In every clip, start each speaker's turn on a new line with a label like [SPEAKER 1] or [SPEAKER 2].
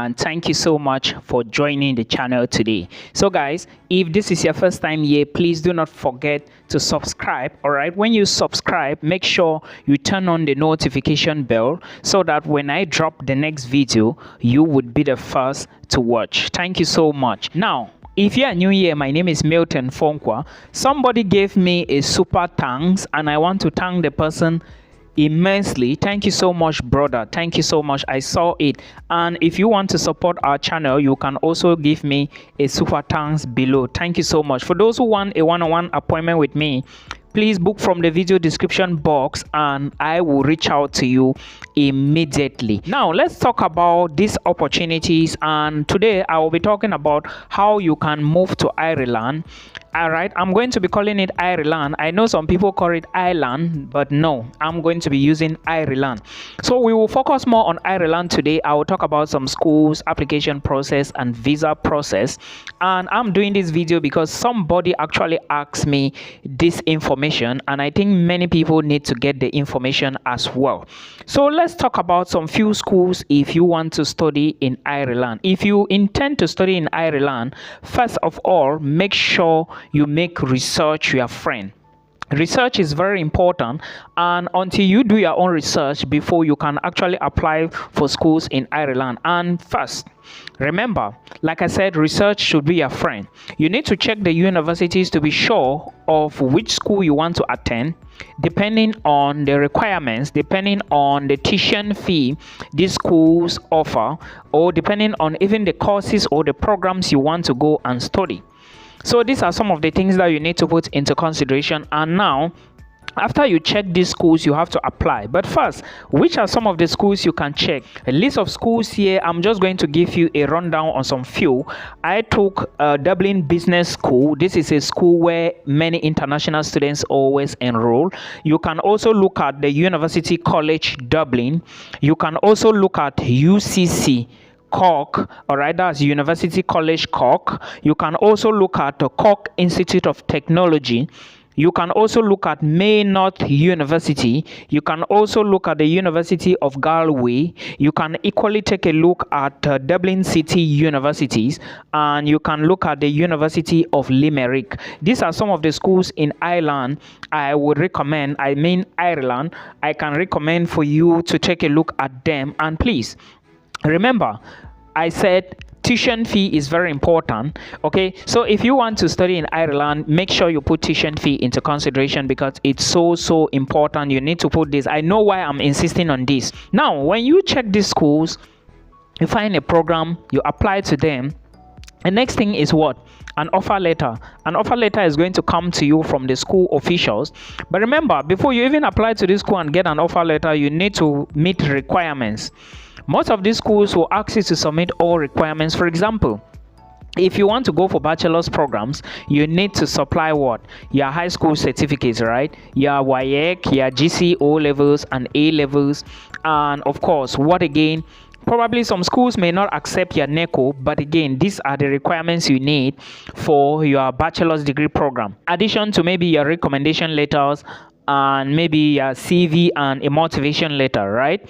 [SPEAKER 1] and thank you so much for joining the channel today. So guys, if this is your first time here, please do not forget to subscribe. All right, when you subscribe, make sure you turn on the notification bell so that when I drop the next video, you would be the first to watch. Thank you so much. Now, if you are new here, my name is Milton. Somebody gave me a super thanks and I want to thank the person immensely. Thank you so much, brother. Thank you so much. I saw it. And if you want to support our channel, you can also give me a super thanks below. Thank you so much. For those who want a one-on-one appointment with me, please book from the video description box and I will reach out to you immediately. Now let's talk about these opportunities, and today I will be talking about how you can move to Ireland. All right, I'm going to be calling it Ireland. I know some people call it Ireland, but no, I'm going to be using Ireland. So we will focus more on Ireland today. I will talk about some schools, application process and visa process. And I'm doing this video because somebody actually asked me this information, and I think many people need to get the information as well. So let's talk about some few schools if you want to study in Ireland. If you intend to study in Ireland, first of all, make sure you make research your friend. Research is very important, and until you do your own research before you can actually apply for schools in Ireland. And first, remember, like I said, research should be your friend. You need to check the universities to be sure of which school you want to attend, depending on the requirements, depending on the tuition fee these schools offer, or depending on even the courses or the programs you want to go and study. So these are some of the things that you need to put into consideration. And now, after you check these schools, you have to apply. But first, which are some of the schools you can check? A list of schools here. I'm just going to give you a rundown on some few. I took Dublin Business School. This is a school where many international students always enroll. You can also look at the University College Dublin. You can also look at UCC Cork, all right, that's University College Cork. You can also look at the Cork Institute of Technology. You can also look at Maynooth University. You can also look at the University of Galway. You can equally take a look at Dublin City Universities, and you can look at the University of Limerick. These are some of the schools in Ireland I would recommend. Ireland. I can recommend for you to take a look at them. And please remember, I said tuition fee is very important. Okay, so if you want to study in Ireland, make sure you put tuition fee into consideration because it's so important. You need to put this. I know why I'm insisting on this. Now, when you check these schools, you find a program, you apply to them. The next thing is what? An offer letter. An offer letter is going to come to you from the school officials. But remember, before you even apply to this school and get an offer letter, you need to meet requirements. Most of these schools will ask you to submit all requirements. For example, if you want to go for bachelor's programs, you need to supply what? Your high school certificates, right? Your Waec, your GC O levels and A levels. And of course, what again? Probably some schools may not accept your NECO, but again, these are the requirements you need for your bachelor's degree program. Addition to maybe your recommendation letters and maybe your CV and a motivation letter, right?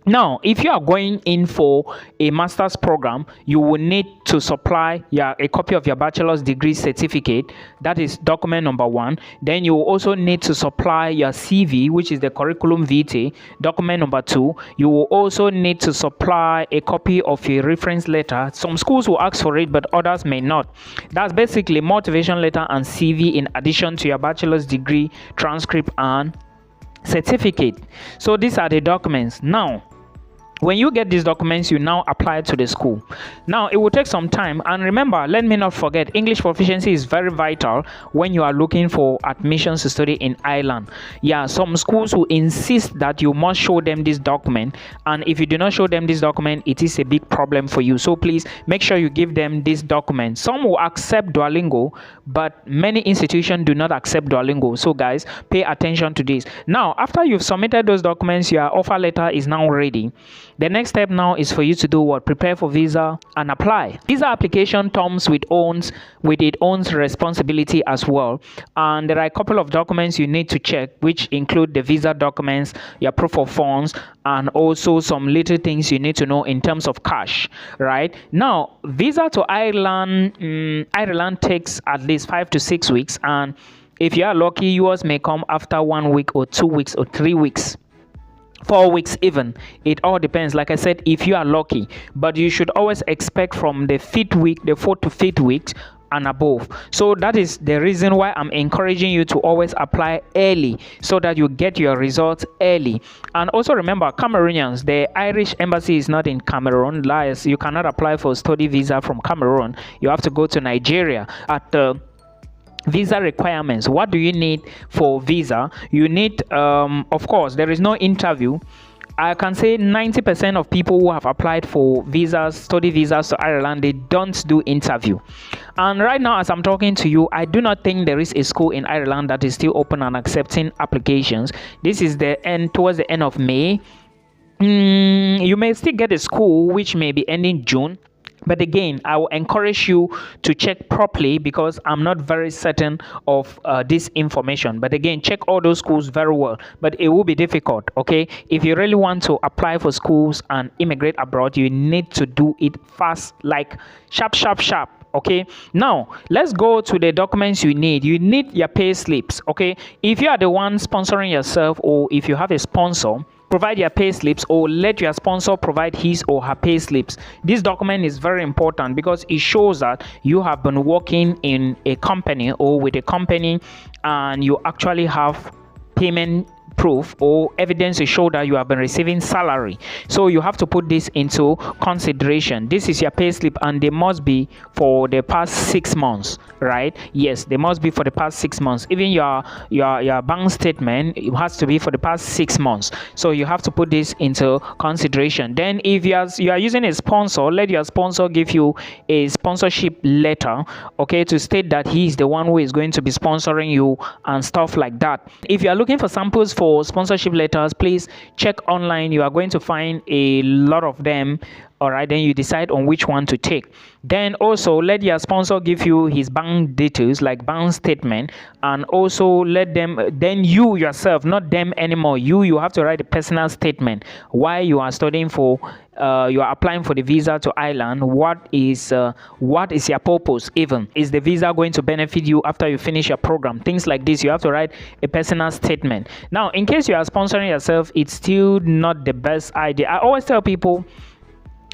[SPEAKER 1] Now, if you are going in for a master's program, you will need to supply a copy of your bachelor's degree certificate. That is document number 1. Then you will also need to supply your CV, which is the curriculum vitae, document number 2. You will also need to supply a copy of a reference letter. Some schools will ask for it, but others may not. That's basically motivation letter and CV in addition to your bachelor's degree transcript and certificate. So these are the documents. Now, when you get these documents, you now apply to the school. Now, it will take some time. And remember, let me not forget, English proficiency is very vital when you are looking for admissions to study in Ireland. Yeah, some schools will insist that you must show them this document. And if you do not show them this document, it is a big problem for you. So please make sure you give them this document. Some will accept Duolingo, but many institutions do not accept Duolingo. So guys, pay attention to this. Now, after you've submitted those documents, your offer letter is now ready. The next step now is for you to do what? Prepare for visa and apply. Visa application comes with its own responsibility as well, and there are a couple of documents you need to check, which include the visa documents, your proof of funds, and also some little things you need to know in terms of cash. Right now, visa to Ireland takes at least 5 to 6 weeks, and if you are lucky, yours may come after 1 week or 2 weeks or 3 weeks, 4 weeks even. It all depends, like I said, if you are lucky, but you should always expect from the 4th to 5th week and above. So that is the reason why I'm encouraging you to always apply early, so that you get your results early. And also remember, Cameroonians, the Irish embassy is not in Cameroon. Lies, you cannot apply for study visa from Cameroon. You have to go to Nigeria. At the visa requirements, what do you need for visa? You need of course, there is no interview. I can say 90% of people who have applied for visas, study visas to Ireland, they don't do interview. And right now, as I'm talking to you, I do not think there is a school in Ireland that is still open and accepting applications. This is towards the end of May. You may still get a school which may be ending June. But again, I will encourage you to check properly, because I'm not very certain of this information. But again, check all those schools very well. But it will be difficult, okay? If you really want to apply for schools and immigrate abroad, you need to do it fast, like sharp. Okay, now let's go to the documents you need. You need your pay slips. Okay, if you are the one sponsoring yourself, or if you have a sponsor, provide your pay slips, or let your sponsor provide his or her pay slips. This document is very important because it shows that you have been working in a company or with a company, and you actually have payment proof or evidence to show that you have been receiving salary. So you have to put this into consideration. This is your pay slip, and they must be for the past 6 months, right? Yes, they must be for the past 6 months. Even your bank statement, it has to be for the past 6 months. So you have to put this into consideration. Then if you are using a sponsor, let your sponsor give you a sponsorship letter, okay, to state that he is the one who is going to be sponsoring you and stuff like that. If you are looking for samples for sponsorship letters, please check online. You are going to find a lot of them. All right, then you decide on which one to take. Then also let your sponsor give you his bank details, like bank statement, and also let them, then you yourself, not them anymore, you have to write a personal statement why you are studying for you are applying for the visa to Ireland. What is your purpose? Even is the visa going to benefit you after you finish your program? Things like this, you have to write a personal statement. Now, in case you are sponsoring yourself, it's still not the best idea. I always tell people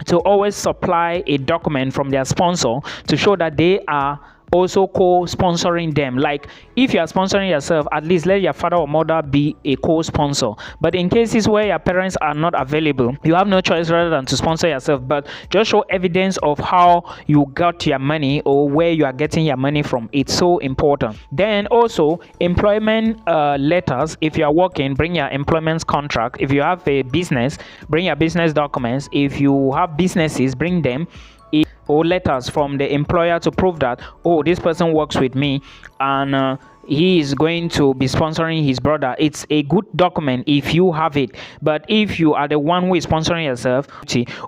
[SPEAKER 1] to always supply a document from their sponsor to show that they are also co-sponsoring them. Like if you are sponsoring yourself, at least let your father or mother be a co-sponsor. But in cases where your parents are not available, you have no choice rather than to sponsor yourself. But just show evidence of how you got your money or where you are getting your money from. It's so important. Then also employment letters. If you are working, bring your employment contract. If you have a business, bring your business documents. If you have businesses, bring them, or letters from the employer to prove that, oh, this person works with me and he is going to be sponsoring his brother. It's a good document if you have it. But if you are the one who is sponsoring yourself,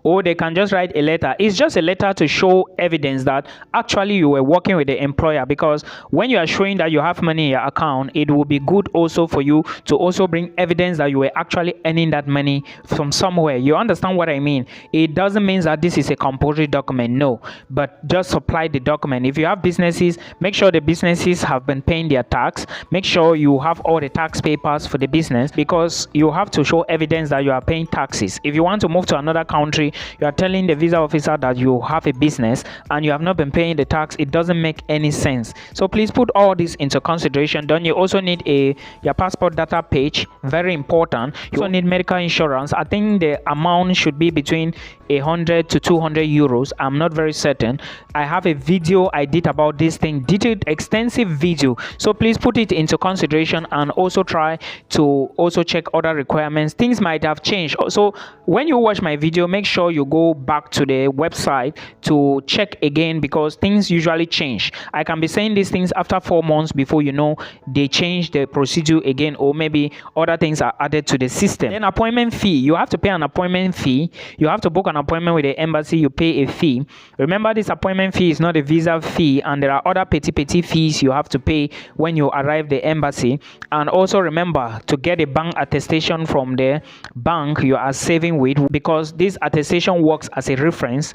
[SPEAKER 1] or they can just write a letter. It's just a letter to show evidence that actually you were working with the employer, because when you are showing that you have money in your account, it will be good also for you to also bring evidence that you were actually earning that money from somewhere. You understand what I mean? It doesn't mean that this is a compulsory document, no, but just supply the document. If you have businesses, make sure the businesses have been paying their tax. Make sure you have all the tax papers for the business, because you have to show evidence that you are paying taxes. If you want to move to another country, you are telling the visa officer that you have a business and you have not been paying the tax. It doesn't make any sense. So please put all this into consideration. Then you also need your passport data page, very important. You also need medical insurance. I think the amount should be between 100 to 200 euros. I'm not very certain. I have a video I did about this thing, detailed extensive video, so please put it into consideration and also try to also check other requirements. Things might have changed. So when you watch my video, make sure you go back to the website to check again, because things usually change. I can be saying these things after 4 months, before you know they change the procedure again, or maybe other things are added to the system. Then appointment fee, you have to pay an appointment fee. You have to book an appointment with the embassy, you pay a fee. Remember, this appointment fee is not a visa fee, and there are other petty fees you have to pay when you arrive the embassy. And also remember to get a bank attestation from the bank you are saving with, because this attestation works as a reference.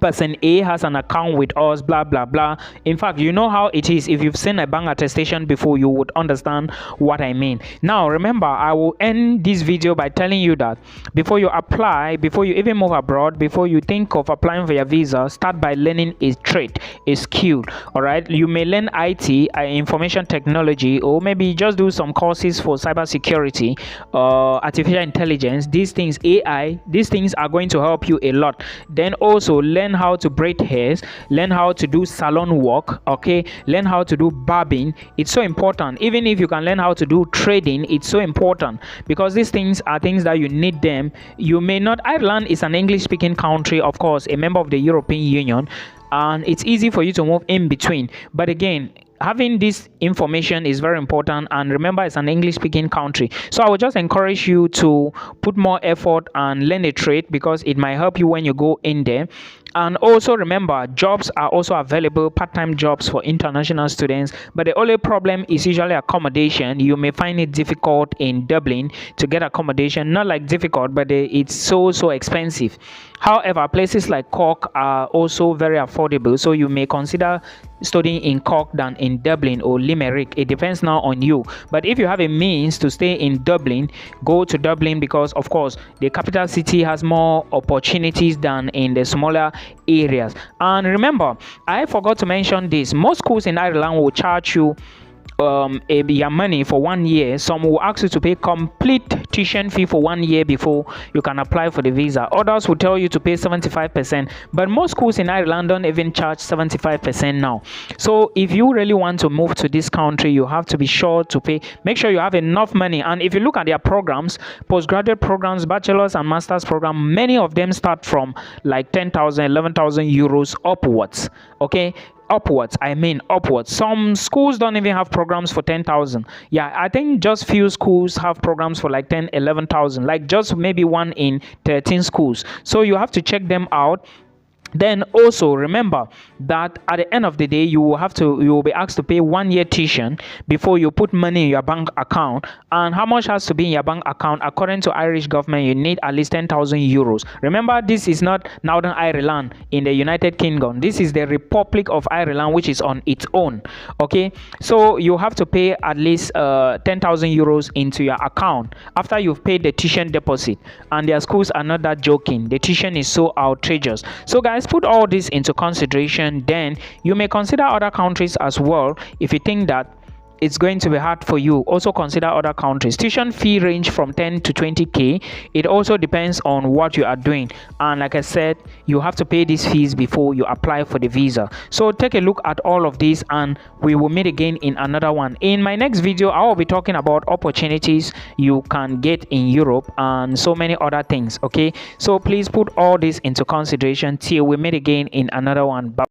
[SPEAKER 1] Person A has an account with us, blah blah blah. In fact, you know how it is. If you've seen a bank attestation before, you would understand what I mean. Now remember, I will end this video by telling you that before you apply, before you even move abroad, before you think of applying for your visa, start by learning a trade, a skill. All right, you may learn IT, information technology, or maybe just do some courses for cybersecurity, artificial intelligence. These things, AI, these things are going to help you a lot. Then also learn how to braid hairs, learn how to do salon work, okay, learn how to do barbing. It's so important. Even if you can learn how to do trading, it's so important, because these things are things that you need them. You may not, Ireland is an English speaking country, of course, a member of the European Union, and it's easy for you to move in between. But again, having this information is very important, and remember, it's an English speaking country. So I would just encourage you to put more effort and learn a trade, because it might help you when you go in there. And also remember, jobs are also available, part-time jobs for international students, but the only problem is usually accommodation. You may find it difficult in Dublin to get accommodation. Not like difficult, but it's so expensive. However, places like Cork are also very affordable, so you may consider studying in Cork than in Dublin or Limerick. It depends now on you. But if you have a means to stay in Dublin, go to Dublin, because of course the capital city has more opportunities than in the smaller areas. And remember, I forgot to mention this, most schools in Ireland will charge you your money for 1 year. Some will ask you to pay complete tuition fee for 1 year before you can apply for the visa. Others will tell you to pay 75%, but most schools in Ireland don't even charge 75% now. So if you really want to move to this country, you have to be sure to pay. Make sure you have enough money. And if you look at their programs, postgraduate programs, bachelor's and master's program, many of them start from like 10,000, 11,000 euros upwards. Okay, upwards, I mean upwards. Some schools don't even have programs for 10,000. Yeah, I think just few schools have programs for like 10, 11,000, like just maybe 1 in 13 schools. So you have to check them out. Then also remember that at the end of the day, you will be asked to pay 1 year tuition before you put money in your bank account. And how much has to be in your bank account? According to Irish government, you need at least 10,000 euros. Remember, this is not Northern Ireland in the United Kingdom. This is the Republic of Ireland, which is on its own. Okay, so you have to pay at least 10,000 euros into your account after you've paid the tuition deposit. And their schools are not that joking. The tuition is so outrageous. So guys, put all this into consideration. Then you may consider other countries as well. If you think that it's going to be hard for you, also consider other countries. Tuition fee range from 10 to 20k. It also depends on what you are doing, and like I said, you have to pay these fees before you apply for the visa. So take a look at all of this, and we will meet again in another one. In my next video, I will be talking about opportunities you can get in Europe and so many other things. Okay, so please put all this into consideration till we meet again in another one. Bye.